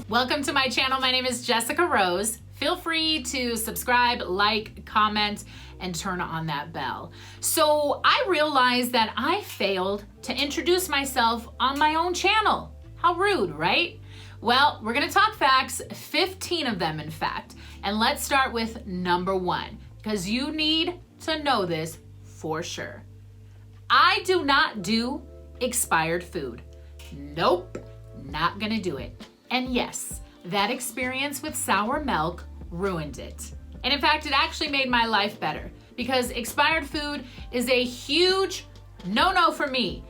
Welcome to my channel. My name is Jessica Rose. Feel free to subscribe, like, comment, and turn on that bell. So I realized that I failed to introduce myself on my own channel. How rude, right? Well, we're gonna talk facts, 15 of them in fact. And let's start with number 1, because you need to know this for sure. I do not do expired food. Nope, not gonna do it. And yes, that experience with sour milk ruined it. And in fact, it actually made my life better because expired food is a huge no-no for me.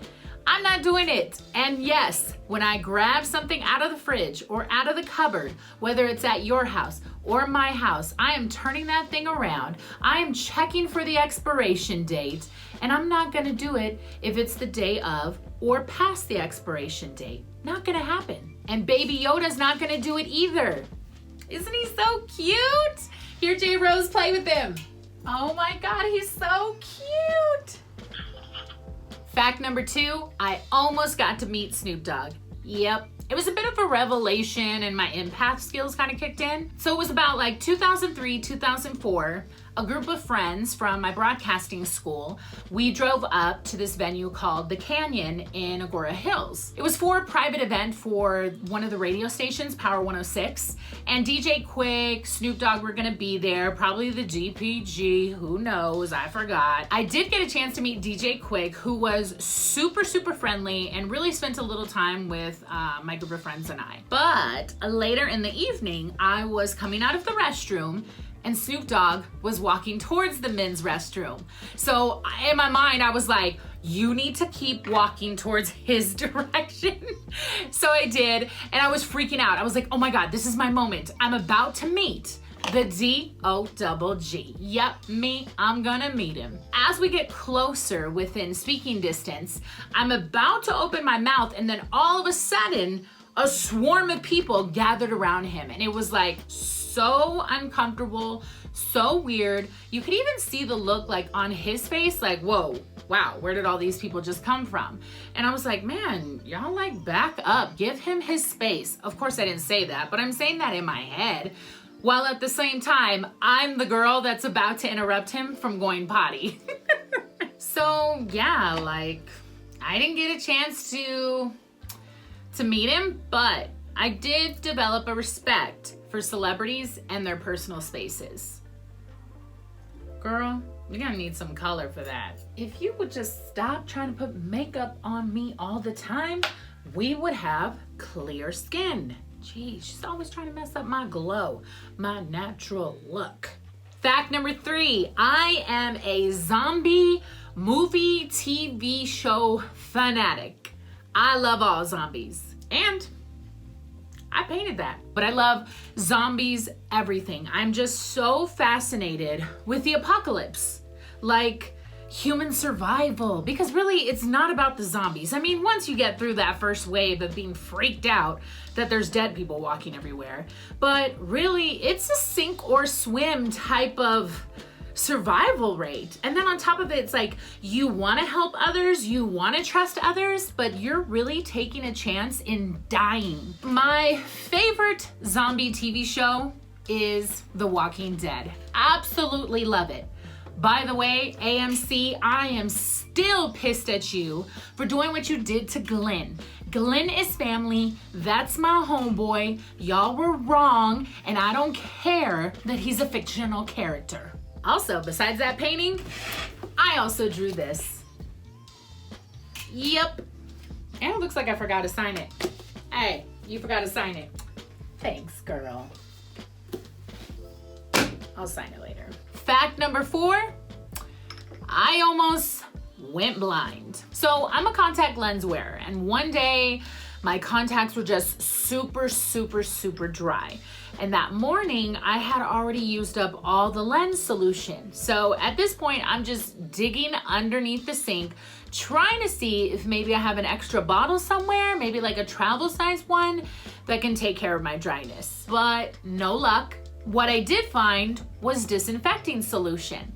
I'm not doing it. And yes, when I grab something out of the fridge or out of the cupboard, whether it's at your house or my house, I am turning that thing around. I am checking for the expiration date, and I'm not gonna do it if it's the day of or past the expiration date. Not gonna happen. And Baby Yoda's not gonna do it either. Isn't he so cute? Here, J.Rose, play with him. Oh my God, he's so cute. Fact number 2, I almost got to meet Snoop Dogg. Yep, it was a bit of a revelation and my empath skills kind of kicked in. So it was about like 2003, 2004, a group of friends from my broadcasting school, we drove up to this venue called The Canyon in Agora Hills. It was for a private event for one of the radio stations, Power 106, and DJ Quick, Snoop Dogg were gonna be there, probably the DPG, who knows, I forgot. I did get a chance to meet DJ Quick, who was super, super friendly and really spent a little time with my group of friends and I. But later in the evening, I was coming out of the restroom and Snoop Dogg was walking towards the men's restroom. So in my mind, I was like, you need to keep walking towards his direction. So I did, and I was freaking out. I was like, oh my God, this is my moment. I'm about to meet the D-O-double-G. Yep, me, I'm gonna meet him. As we get closer within speaking distance, I'm about to open my mouth, and then all of a sudden, a swarm of people gathered around him, and it was like so uncomfortable, so weird. You could even see the look like on his face, like, whoa, wow, where did all these people just come from? And I was like, man, y'all like back up, give him his space. Of course I didn't say that, but I'm saying that in my head, while at the same time, I'm the girl that's about to interrupt him from going potty. So yeah, like, I didn't get a chance to meet him, but I did develop a respect for celebrities and their personal spaces. Girl, you're gonna need some color for that. If you would just stop trying to put makeup on me all the time, we would have clear skin. Geez, she's always trying to mess up my glow, my natural look. Fact number 3, I am a zombie movie TV show fanatic. I love all zombies, and I painted that. But I love zombies, everything. I'm just so fascinated with the apocalypse, like human survival, because really it's not about the zombies. I mean, once you get through that first wave of being freaked out that there's dead people walking everywhere, but really it's a sink or swim type of survival rate. And then on top of it, it's like you want to help others, you want to trust others, but you're really taking a chance in dying. My favorite zombie TV show is The Walking Dead. Absolutely love it. By the way, AMC, I am still pissed at you for doing what you did to Glenn. Glenn is family, that's my homeboy, y'all were wrong, and I don't care that he's a fictional character. Also, besides that painting, I also drew this. Yep. And it looks like I forgot to sign it. Hey, you forgot to sign it. Thanks, girl. I'll sign it later. Fact number 4, I almost went blind. So I'm a contact lens wearer, and one day my contacts were just super, super, super dry. And that morning, I had already used up all the lens solution. So at this point, I'm just digging underneath the sink, trying to see if maybe I have an extra bottle somewhere, maybe like a travel size one that can take care of my dryness. But no luck. What I did find was disinfecting solution.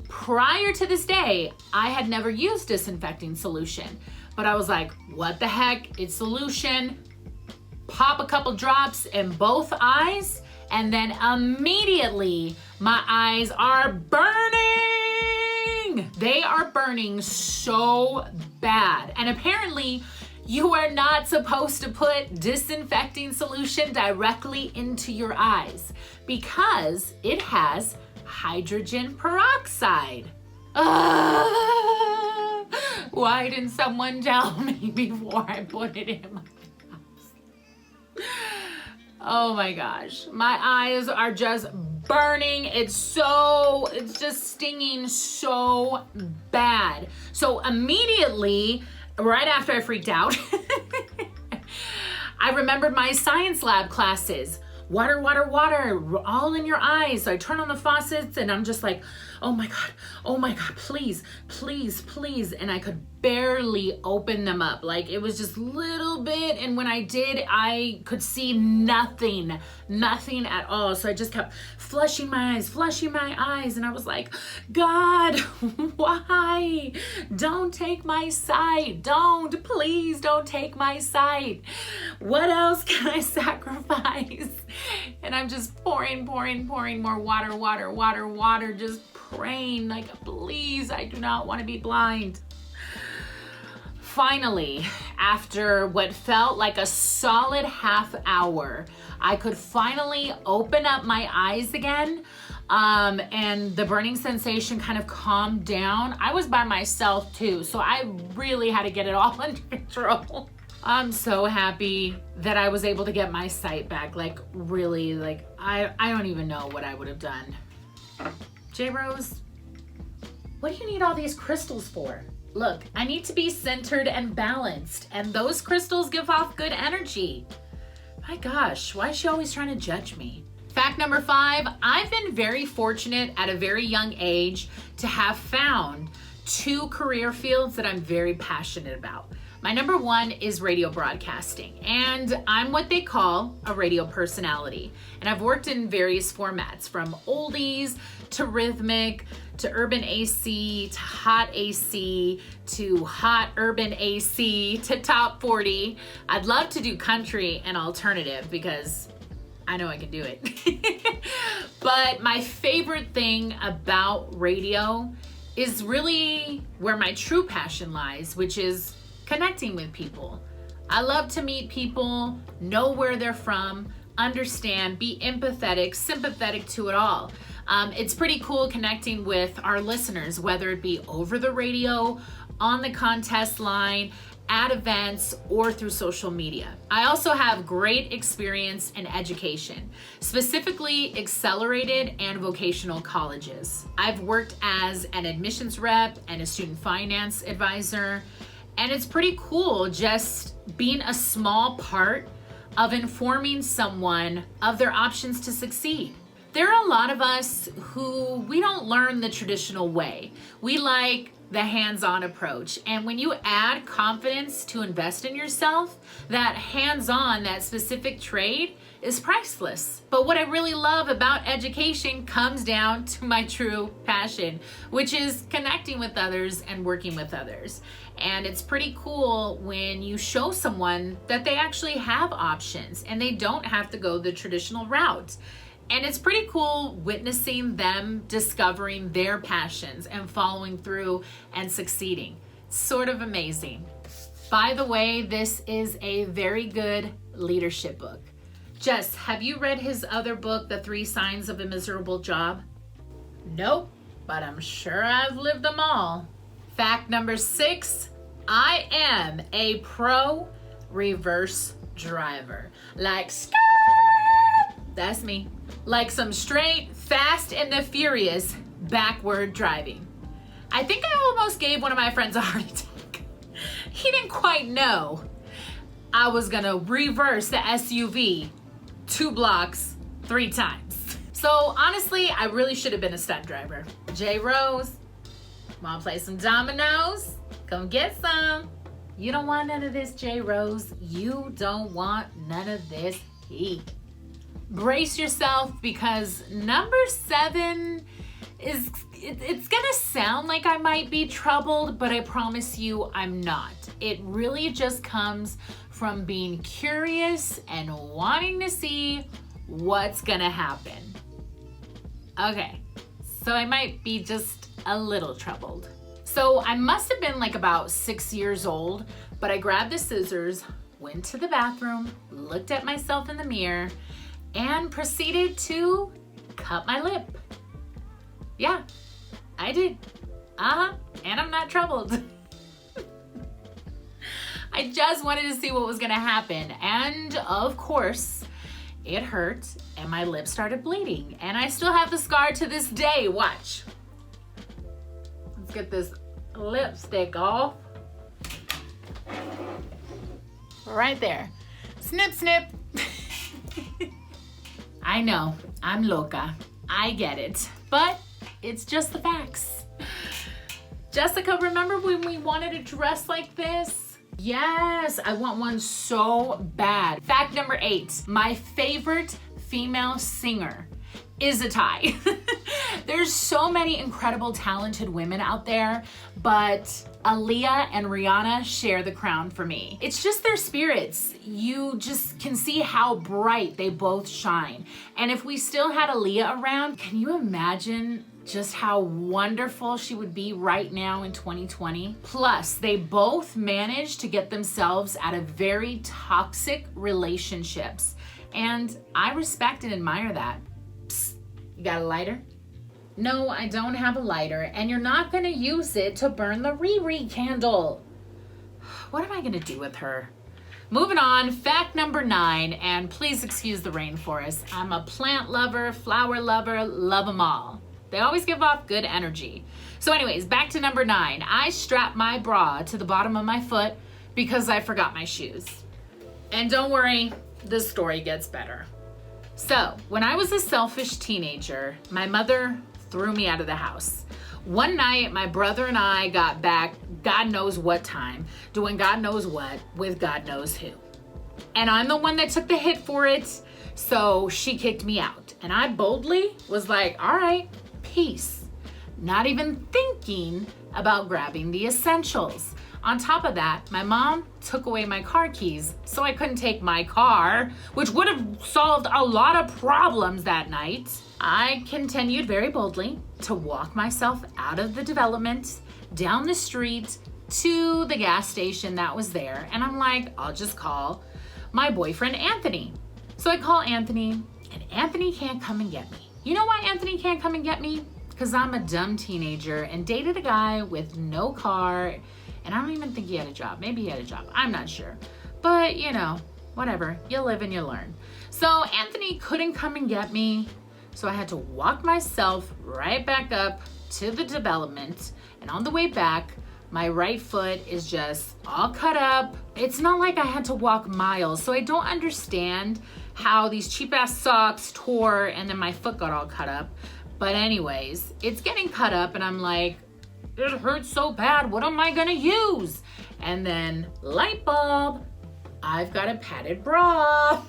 Prior to this day, I had never used disinfecting solution, but I was like, what the heck? It's solution. pop a couple drops in both eyes, and then immediately my eyes are burning. They are burning so bad. And apparently you are not supposed to put disinfecting solution directly into your eyes because it has hydrogen peroxide. Why didn't someone tell me before I put it in my eyes? Oh my gosh, my eyes are just burning. It's just stinging so bad. So immediately, right after I freaked out, I remembered my science lab classes. Water, water, water, all in your eyes. So I turn on the faucets and I'm just like, oh my God, please, please, please. And I could barely open them up. Like it was just little bit. And when I did, I could see nothing at all. So I just kept flushing my eyes. And I was like, God, why? Don't take my sight. Please don't take my sight. What else can I sacrifice? And I'm just pouring more water, just praying like, please, I do not want to be blind. Finally, after what felt like a solid half hour, I could finally open up my eyes again. And the burning sensation kind of calmed down. I was by myself too, so I really had to get it all under control. I'm so happy that I was able to get my sight back. Like really, like I don't even know what I would have done. J.Rose, what do you need all these crystals for? Look, I need to be centered and balanced, and those crystals give off good energy. My gosh, why is she always trying to judge me? Fact number 5, I've been very fortunate at a very young age to have found 2 career fields that I'm very passionate about. My number 1 is radio broadcasting, and I'm what they call a radio personality. And I've worked in various formats, from oldies to rhythmic to urban AC to hot AC to hot urban AC to top 40. I'd love to do country and alternative because I know I can do it. But my favorite thing about radio is really where my true passion lies, which is connecting with people. I love to meet people, know where they're from, understand, be empathetic, sympathetic to it all. It's pretty cool connecting with our listeners, whether it be over the radio, on the contest line, at events, or through social media. I also have great experience in education, specifically accelerated and vocational colleges. I've worked as an admissions rep and a student finance advisor, and it's pretty cool just being a small part of informing someone of their options to succeed. There are a lot of us who we don't learn the traditional way. We like the hands-on approach. And when you add confidence to invest in yourself, that hands-on, that specific trade is priceless. But what I really love about education comes down to my true passion, which is connecting with others and working with others. And it's pretty cool when you show someone that they actually have options and they don't have to go the traditional route. And it's pretty cool witnessing them discovering their passions and following through and succeeding. Sort of amazing. By the way, this is a very good leadership book. Jess, have you read his other book, The 3 Signs of a Miserable Job? Nope, but I'm sure I've lived them all. Fact number 6, I am a pro reverse driver. Like, that's me. Like some straight, fast and the furious backward driving. I think I almost gave one of my friends a heart attack. He didn't quite know I was gonna reverse the SUV 2 blocks 3 times. So honestly, I really should have been a stunt driver. J.Rose, wanna play some dominoes? Come get some. You don't want none of this, J.Rose. You don't want none of this heat. Brace yourself, because number 7 is, it's gonna sound like I might be troubled, but I promise you I'm not. It really just comes from being curious and wanting to see what's gonna happen. Okay, so I might be just a little troubled. So I must have been like about 6 years old, but I grabbed the scissors, went to the bathroom, looked at myself in the mirror, and proceeded to cut my lip. Yeah, I did. And I'm not troubled. I just wanted to see what was gonna happen. And of course, it hurt and my lip started bleeding. And I still have the scar to this day. Watch. Let's get this lipstick off. Right there. Snip, snip. I know, I'm loca. I get it. But it's just the facts. Jessica, remember when we wanted a dress like this? Yes, I want one so bad. Fact number 8, my favorite female singer is a tie. There's so many incredible, talented women out there, but Aaliyah and Rihanna share the crown for me. It's just their spirits. You just can see how bright they both shine. And if we still had Aaliyah around, can you imagine just how wonderful she would be right now in 2020? Plus, they both managed to get themselves out of very toxic relationships. And I respect and admire that. Psst, you got a lighter? No, I don't have a lighter, and you're not gonna use it to burn the Riri candle. What am I gonna do with her? Moving on, fact number 9, and please excuse the rainforest. I'm a plant lover, flower lover, love them all. They always give off good energy. So anyways, back to number 9. I strapped my bra to the bottom of my foot because I forgot my shoes. And don't worry, the story gets better. So when I was a selfish teenager, my mother threw me out of the house. One night, my brother and I got back, God knows what time, doing God knows what with God knows who. And I'm the one that took the hit for it, so she kicked me out. And I boldly was like, all right, peace. Not even thinking about grabbing the essentials. On top of that, my mom took away my car keys, so I couldn't take my car, which would have solved a lot of problems that night. I continued very boldly to walk myself out of the development, down the street, to the gas station that was there. And I'm like, I'll just call my boyfriend, Anthony. So I call Anthony, and Anthony can't come and get me. You know why Anthony can't come and get me? Because I'm a dumb teenager and dated a guy with no car, and I don't even think he had a job. Maybe he had a job, I'm not sure. But you know, whatever, you live and you learn. So Anthony couldn't come and get me, so I had to walk myself right back up to the development, and on the way back, my right foot is just all cut up. It's not like I had to walk miles, so I don't understand how these cheap ass socks tore and then my foot got all cut up. But anyways, it's getting cut up and I'm like, it hurts so bad, what am I gonna use? And then light bulb, I've got a padded bra.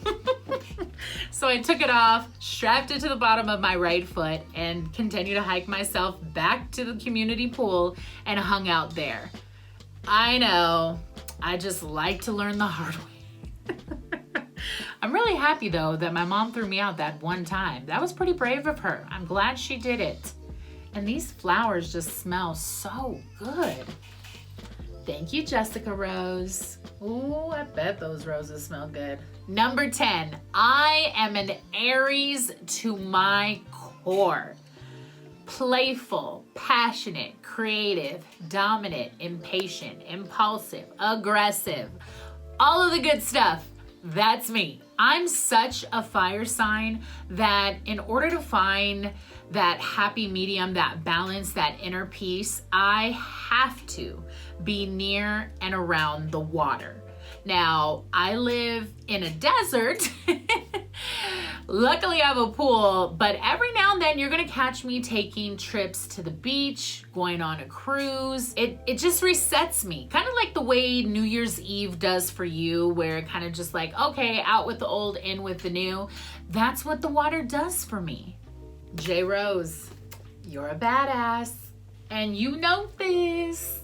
So I took it off, strapped it to the bottom of my right foot, and continued to hike myself back to the community pool and hung out there. I know, I just like to learn the hard way. I'm really happy though that my mom threw me out that one time. That was pretty brave of her. I'm glad she did it. And these flowers just smell so good. Thank you, Jessica Rose. Ooh, I bet those roses smell good. Number 10, I am an Aries to my core. Playful, passionate, creative, dominant, impatient, impulsive, aggressive, all of the good stuff. That's me. I'm such a fire sign that in order to find that happy medium, that balance, that inner peace, I have to be near and around the water. Now, I live in a desert. Luckily, I have a pool, but every now and then you're gonna catch me taking trips to the beach, going on a cruise. It just resets me, kind of like the way New Year's Eve does for you, where it kind of just like, okay, out with the old, in with the new. That's what the water does for me. J.Rose, you're a badass, and you know this.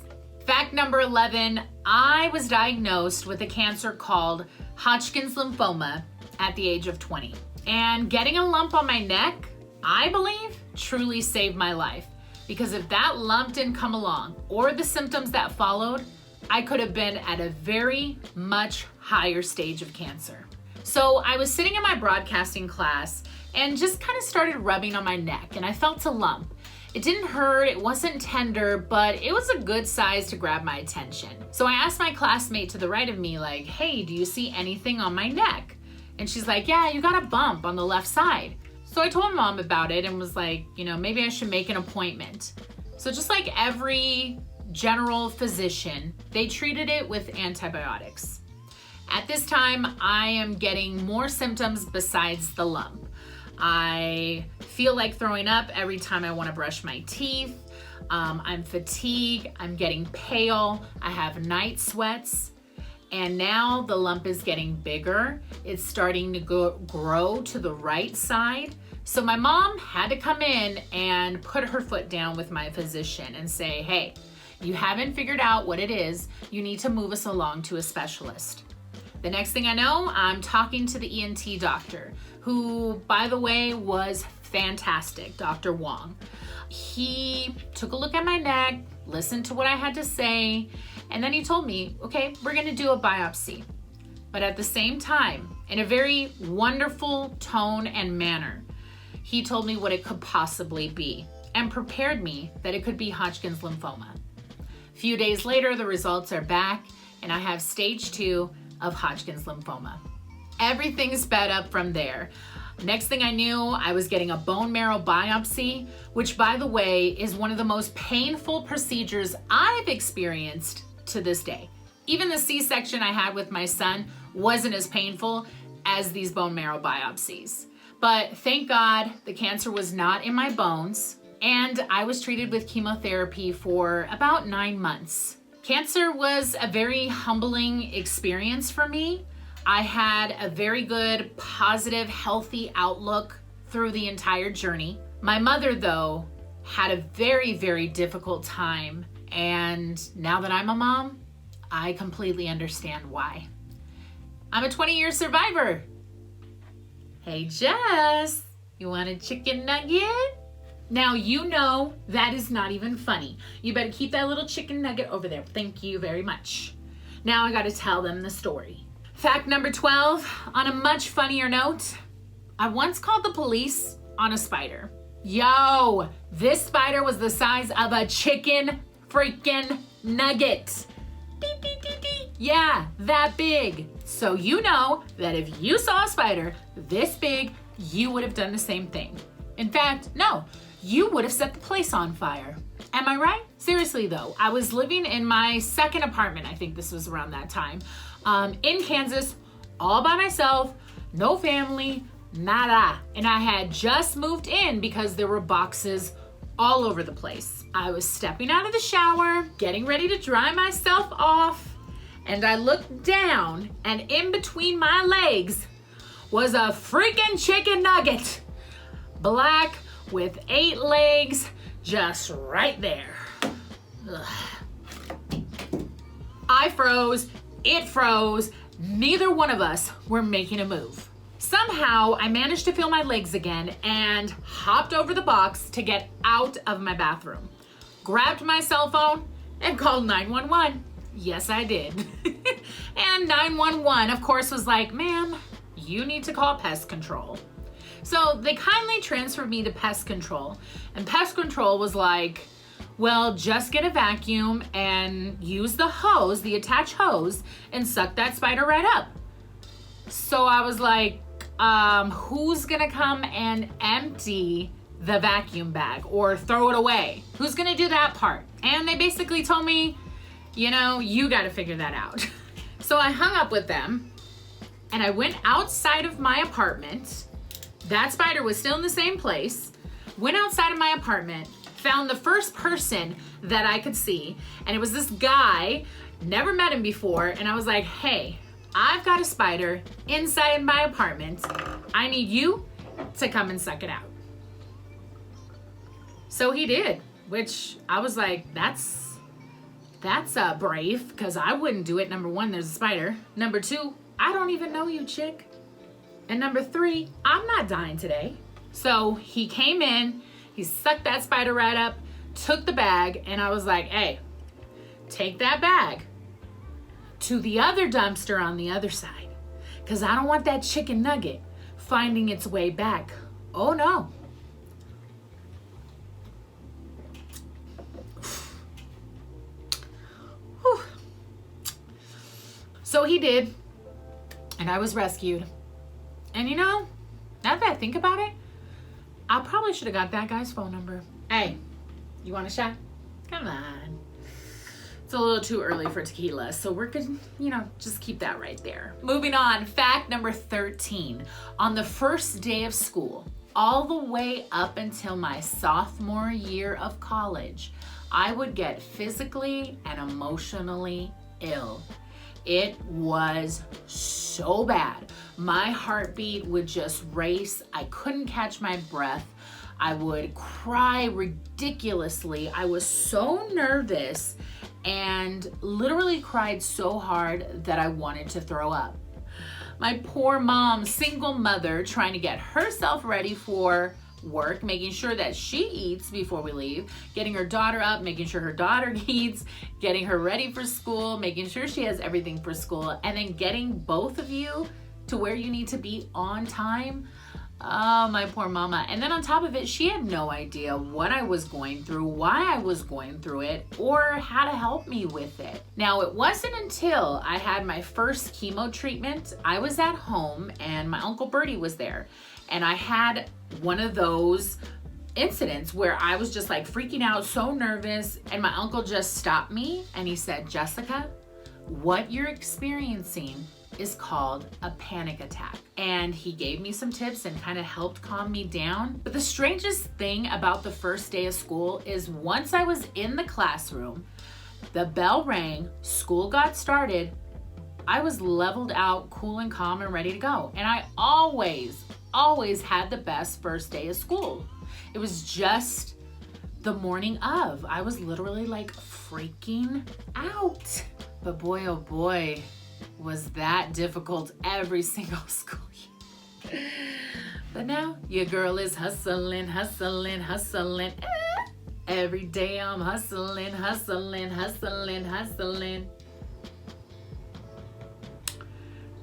Fact number 11, I was diagnosed with a cancer called Hodgkin's lymphoma at the age of 20. And getting a lump on my neck, I believe, truly saved my life. Because if that lump didn't come along, or the symptoms that followed, I could have been at a very much higher stage of cancer. So I was sitting in my broadcasting class and just kind of started rubbing on my neck, and I felt a lump. It didn't hurt, it wasn't tender, but it was a good size to grab my attention. So I asked my classmate to the right of me, like, hey, do you see anything on my neck? And she's like, yeah, you got a bump on the left side. So I told mom about it and was like, maybe I should make an appointment. So just like every general physician, they treated it with antibiotics. At this time, I am getting more symptoms besides the lump. I feel like throwing up every time I want to brush my teeth. I'm fatigued. I'm getting pale. I have night sweats. And now the lump is getting bigger. It's starting to grow to the right side. So my mom had to come in and put her foot down with my physician and say, hey, you haven't figured out what it is. You need to move us along to a specialist. The next thing I know, I'm talking to the ENT doctor, who, by the way, was fantastic, Dr. Wong. He took a look at my neck, listened to what I had to say, and then he told me, okay, we're gonna do a biopsy. But at the same time, in a very wonderful tone and manner, he told me what it could possibly be and prepared me that it could be Hodgkin's lymphoma. A few days later, the results are back, and I have stage 2 of Hodgkin's lymphoma. Everything sped up from there. Next thing I knew, I was getting a bone marrow biopsy, which, by the way, is one of the most painful procedures I've experienced to this day. Even the C-section I had with my son wasn't as painful as these bone marrow biopsies. But thank God the cancer was not in my bones, and I was treated with chemotherapy for about 9 months. Cancer was a very humbling experience for me. I had a very good, positive, healthy outlook through the entire journey. My mother, though, had a very, very difficult time, and now that I'm a mom, I completely understand why. I'm a 20-year survivor. Hey, Jess, you want a chicken nugget? Now, you know that is not even funny. You better keep that little chicken nugget over there. Thank you very much. Now I got to tell them the story. Fact number 12, on a much funnier note, I once called the police on a spider. Yo, this spider was the size of a chicken freaking nugget. Beep, beep, beep, beep. Yeah, that big. So you know that if you saw a spider this big, you would have done the same thing. In fact, no, you would have set the place on fire. Am I right? Seriously though, I was living in my second apartment, I think this was around that time, in Kansas, all by myself, no family, nada. And I had just moved in because there were boxes all over the place. I was stepping out of the shower, getting ready to dry myself off, and I looked down, and in between my legs was a freaking chicken nugget. Black with 8 legs, just right there. Ugh. I froze, it froze, neither one of us were making a move. Somehow, I managed to feel my legs again and hopped over the box to get out of my bathroom. Grabbed my cell phone and called 911. Yes, I did. And 911, of course, was like, ma'am, you need to call pest control. So they kindly transferred me to pest control. And pest control was like, well, just get a vacuum and use the hose, the attached hose, and suck that spider right up. So I was like, who's gonna come and empty the vacuum bag or throw it away? Who's gonna do that part? And they basically told me, you gotta figure that out. So I hung up with them and I went outside of my apartment. That spider was still in the same place. Went outside of my apartment, found the first person that I could see, and it was this guy, never met him before, and I was like, hey, I've got a spider inside my apartment. I need you to come and suck it out. So he did, which I was like, that's That's brave, because I wouldn't do it. Number one, there's a spider. Number two, I don't even know you, chick. And number three, I'm not dying today. So he came in, he sucked that spider right up, took the bag, and I was like, hey, take that bag to the other dumpster on the other side, because I don't want that chicken nugget finding its way back. Oh no. Whew. So he did, and I was rescued. And you know, now that I think about it, I probably should have got that guy's phone number. Hey, you want a shot? Come on. It's a little too early for tequila, so we're gonna, just keep that right there. Moving on, fact number 13. On the first day of school, all the way up until my sophomore year of college, I would get physically and emotionally ill. It was so bad. My heartbeat would just race. I couldn't catch my breath. I would cry ridiculously. I was so nervous and literally cried so hard that I wanted to throw up. My poor mom, single mother, trying to get herself ready for work, making sure that she eats before we leave, getting her daughter up, making sure her daughter eats, getting her ready for school, making sure she has everything for school, and then getting both of you to where you need to be on time. Oh, my poor mama. And then on top of it, she had no idea what I was going through, why I was going through it, or how to help me with it. Now, it wasn't until I had my first chemo treatment, I was at home and my Uncle Bertie was there. And I had one of those incidents where I was just like freaking out, so nervous, and my uncle just stopped me and he said, Jessica, what you're experiencing is called a panic attack. And he gave me some tips and kind of helped calm me down. But the strangest thing about the first day of school is once I was in the classroom, the bell rang, school got started, I was leveled out, cool and calm and ready to go. And I always had the best first day of school. It was just the morning of. I was literally like freaking out. But boy, oh boy, was that difficult every single school year. But now your girl is hustling. Every day I'm hustling.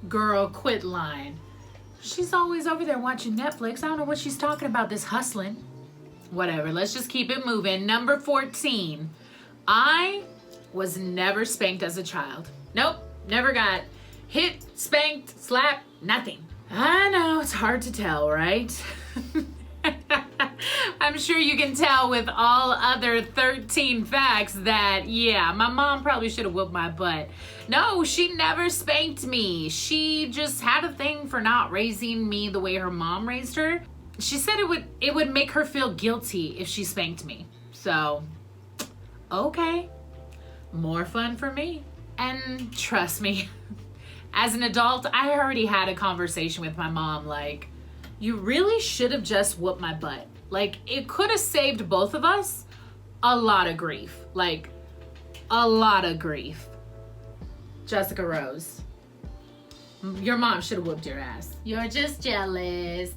Girl, quit lying. She's always over there watching Netflix. I don't know what she's talking about, this hustling. Whatever, let's just keep it moving. Number 14. I was never spanked as a child. Nope, never got hit, spanked, slapped, nothing. I know, it's hard to tell, right? I'm sure you can tell with all other 13 facts that, yeah, my mom probably should have whooped my butt. No, she never spanked me. She just had a thing for not raising me the way her mom raised her. She said it would make her feel guilty if she spanked me. So, okay, more fun for me. And trust me, as an adult, I already had a conversation with my mom like, you really should have just whooped my butt. Like, it could have saved both of us a lot of grief. Like, a lot of grief. Jessica Rose, your mom should have whooped your ass. You're just jealous.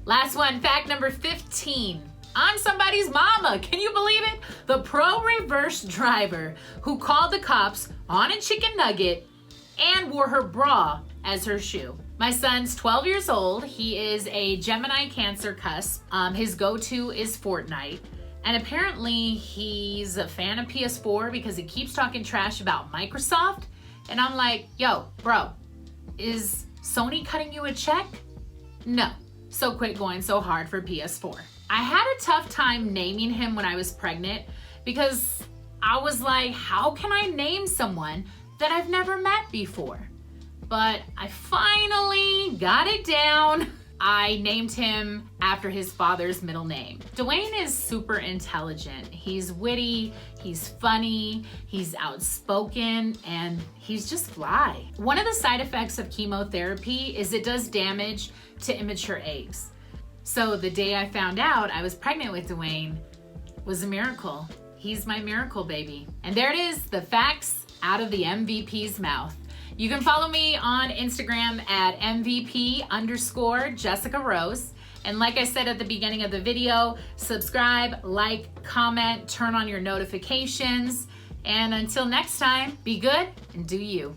Last one, fact number 15. I'm somebody's mama. Can you believe it? The pro reverse driver who called the cops on a chicken nugget and wore her bra as her shoe. My son's 12 years old. He is a Gemini Cancer cusp. His go-to is Fortnite. And apparently he's a fan of PS4 because he keeps talking trash about Microsoft. And I'm like, yo, bro, is Sony cutting you a check? No. So quit going so hard for PS4. I had a tough time naming him when I was pregnant because I was like, how can I name someone that I've never met before? But I finally got it down. I named him after his father's middle name. Dwayne is super intelligent. He's witty, he's funny, he's outspoken, and he's just fly. One of the side effects of chemotherapy is it does damage to immature eggs. So the day I found out I was pregnant with Dwayne was a miracle. He's my miracle baby. And there it is, the facts out of the MVP's mouth. You can follow me on Instagram at MVP_Jessica Rose. And like I said at the beginning of the video, subscribe, like, comment, turn on your notifications. And until next time, be good and do you.